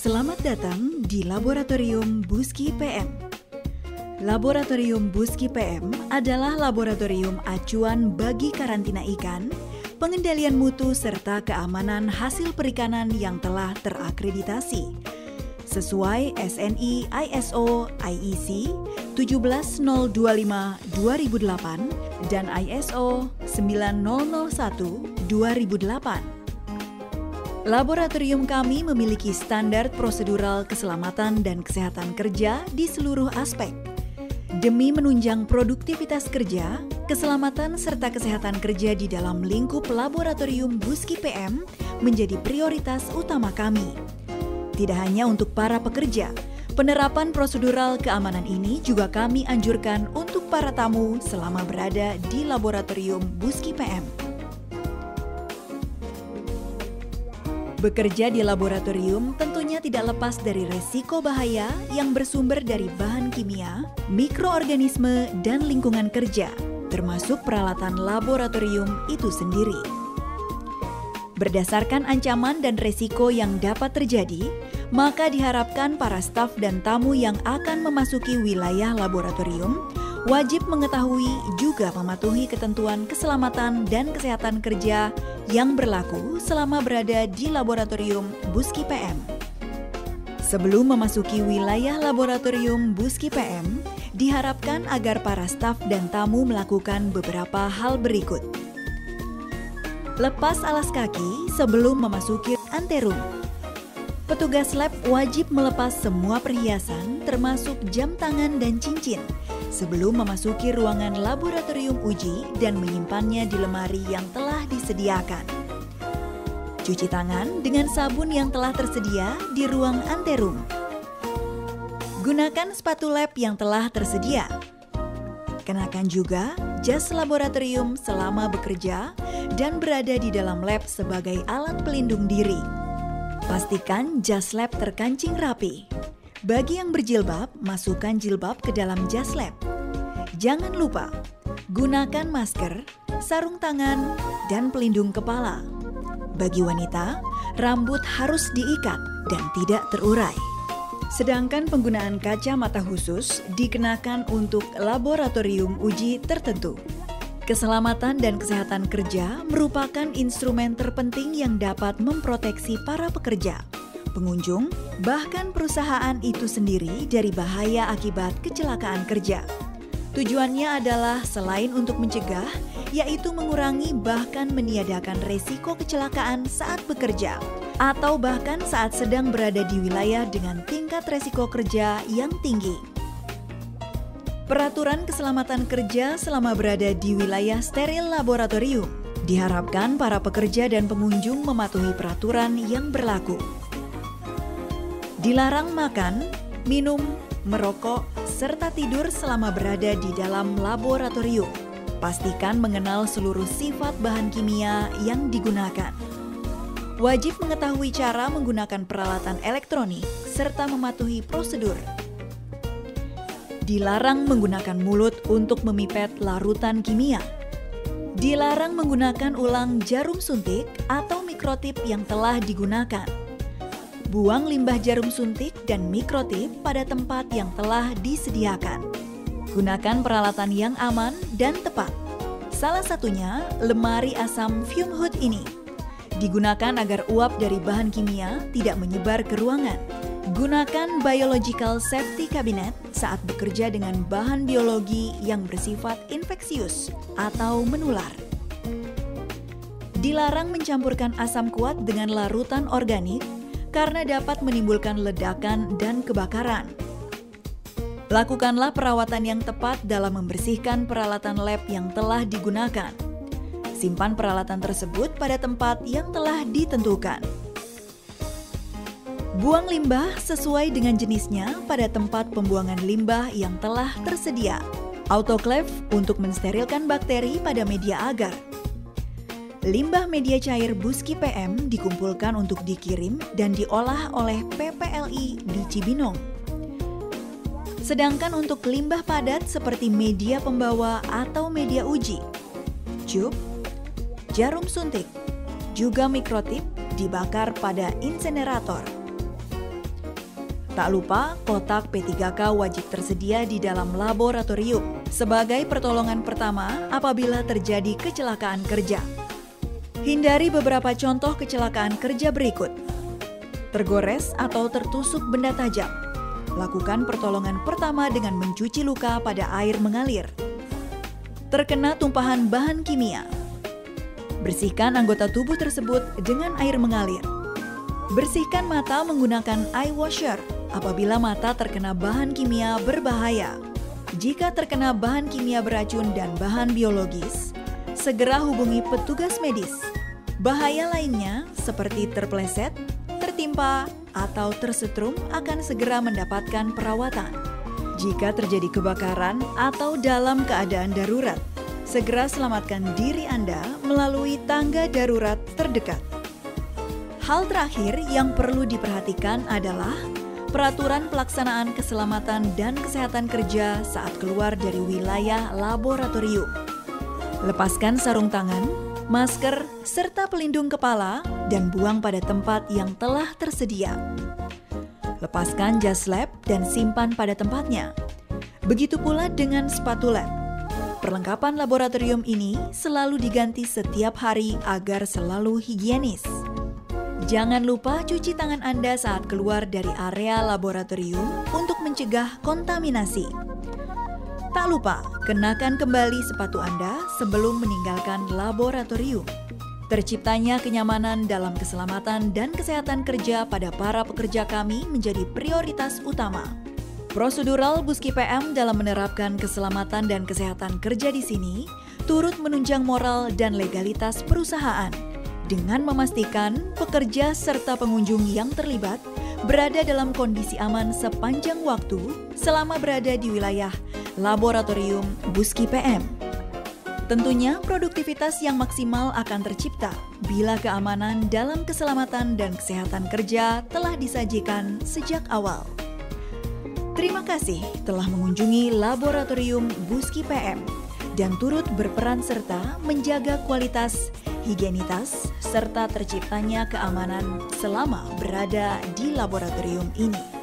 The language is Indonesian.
Selamat datang di Laboratorium Buski PM. Laboratorium Buski PM adalah laboratorium acuan bagi karantina ikan, pengendalian mutu serta keamanan hasil perikanan yang telah terakreditasi sesuai SNI ISO IEC 17025-2008 dan ISO 9001-2008. Laboratorium kami memiliki standar prosedural keselamatan dan kesehatan kerja di seluruh aspek. Demi menunjang produktivitas kerja, keselamatan serta kesehatan kerja di dalam lingkup Laboratorium Buski PM menjadi prioritas utama kami. Tidak hanya untuk para pekerja, penerapan prosedural keamanan ini juga kami anjurkan untuk para tamu selama berada di Laboratorium Buski PM. Bekerja di laboratorium tentunya tidak lepas dari resiko bahaya yang bersumber dari bahan kimia, mikroorganisme, dan lingkungan kerja, termasuk peralatan laboratorium itu sendiri. Berdasarkan ancaman dan resiko yang dapat terjadi, maka diharapkan para staf dan tamu yang akan memasuki wilayah laboratorium wajib mengetahui juga mematuhi ketentuan keselamatan dan kesehatan kerja yang berlaku selama berada di Laboratorium Buski PM. Sebelum memasuki wilayah Laboratorium Buski PM, diharapkan agar para staf dan tamu melakukan beberapa hal berikut. Lepas alas kaki sebelum memasuki anterum. Petugas lab wajib melepas semua perhiasan termasuk jam tangan dan cincin sebelum memasuki ruangan laboratorium uji dan menyimpannya di lemari yang telah disediakan. Cuci tangan dengan sabun yang telah tersedia di ruang anterum. Gunakan sepatu lab yang telah tersedia. Kenakan juga jas laboratorium selama bekerja dan berada di dalam lab sebagai alat pelindung diri. Pastikan jas lab terkancing rapi. Bagi yang berjilbab, masukkan jilbab ke dalam jas lab. Jangan lupa, gunakan masker, sarung tangan, dan pelindung kepala. Bagi wanita, rambut harus diikat dan tidak terurai. Sedangkan penggunaan kacamata khusus dikenakan untuk laboratorium uji tertentu. Keselamatan dan kesehatan kerja merupakan instrumen terpenting yang dapat memproteksi para pekerja, pengunjung, bahkan perusahaan itu sendiri dari bahaya akibat kecelakaan kerja. Tujuannya adalah selain untuk mencegah, yaitu mengurangi bahkan meniadakan resiko kecelakaan saat bekerja, atau bahkan saat sedang berada di wilayah dengan tingkat resiko kerja yang tinggi. Peraturan keselamatan kerja selama berada di wilayah steril laboratorium. Diharapkan para pekerja dan pengunjung mematuhi peraturan yang berlaku. Dilarang makan, minum, merokok, serta tidur selama berada di dalam laboratorium. Pastikan mengenal seluruh sifat bahan kimia yang digunakan. Wajib mengetahui cara menggunakan peralatan elektronik serta mematuhi prosedur. Dilarang menggunakan mulut untuk memipet larutan kimia. Dilarang menggunakan ulang jarum suntik atau mikrotip yang telah digunakan. Buang limbah jarum suntik dan mikrotip pada tempat yang telah disediakan. Gunakan peralatan yang aman dan tepat. Salah satunya lemari asam fume hood ini. Digunakan agar uap dari bahan kimia tidak menyebar ke ruangan. Gunakan biological safety cabinet saat bekerja dengan bahan biologi yang bersifat infeksius atau menular. Dilarang mencampurkan asam kuat dengan larutan organik karena dapat menimbulkan ledakan dan kebakaran. Lakukanlah perawatan yang tepat dalam membersihkan peralatan lab yang telah digunakan. Simpan peralatan tersebut pada tempat yang telah ditentukan. Buang limbah sesuai dengan jenisnya pada tempat pembuangan limbah yang telah tersedia. Autoclave untuk mensterilkan bakteri pada media agar. Limbah media cair Buski PM dikumpulkan untuk dikirim dan diolah oleh PPLI di Cibinong. Sedangkan untuk limbah padat seperti media pembawa atau media uji, cup, jarum suntik, juga mikrotip dibakar pada insinerator. Tak lupa, kotak P3K wajib tersedia di dalam laboratorium sebagai pertolongan pertama apabila terjadi kecelakaan kerja. Hindari beberapa contoh kecelakaan kerja berikut. Tergores atau tertusuk benda tajam. Lakukan pertolongan pertama dengan mencuci luka pada air mengalir. Terkena tumpahan bahan kimia. Bersihkan anggota tubuh tersebut dengan air mengalir. Bersihkan mata menggunakan eye washer apabila mata terkena bahan kimia berbahaya. Jika terkena bahan kimia beracun dan bahan biologis, segera hubungi petugas medis. Bahaya lainnya seperti terpleset, tertimpa, atau tersetrum akan segera mendapatkan perawatan. Jika terjadi kebakaran atau dalam keadaan darurat, segera selamatkan diri Anda melalui tangga darurat terdekat. Hal terakhir yang perlu diperhatikan adalah Peraturan Pelaksanaan Keselamatan dan Kesehatan Kerja saat keluar dari wilayah laboratorium. Lepaskan sarung tangan, masker, serta pelindung kepala dan buang pada tempat yang telah tersedia. Lepaskan jas lab dan simpan pada tempatnya. Begitu pula dengan sepatu lab. Perlengkapan laboratorium ini selalu diganti setiap hari agar selalu higienis. Jangan lupa cuci tangan Anda saat keluar dari area laboratorium untuk mencegah kontaminasi. Tak lupa, kenakan kembali sepatu Anda sebelum meninggalkan laboratorium. Terciptanya kenyamanan dalam keselamatan dan kesehatan kerja pada para pekerja kami menjadi prioritas utama. Prosedural Buski PM dalam menerapkan keselamatan dan kesehatan kerja di sini turut menunjang moral dan legalitas perusahaan dengan memastikan pekerja serta pengunjung yang terlibat berada dalam kondisi aman sepanjang waktu selama berada di wilayah laboratorium Buski PM. Tentunya produktivitas yang maksimal akan tercipta bila keamanan dalam keselamatan dan kesehatan kerja telah disajikan sejak awal. Terima kasih telah mengunjungi laboratorium Buski PM dan turut berperan serta menjaga kualitas, higienitas, serta terciptanya keamanan selama berada di laboratorium ini.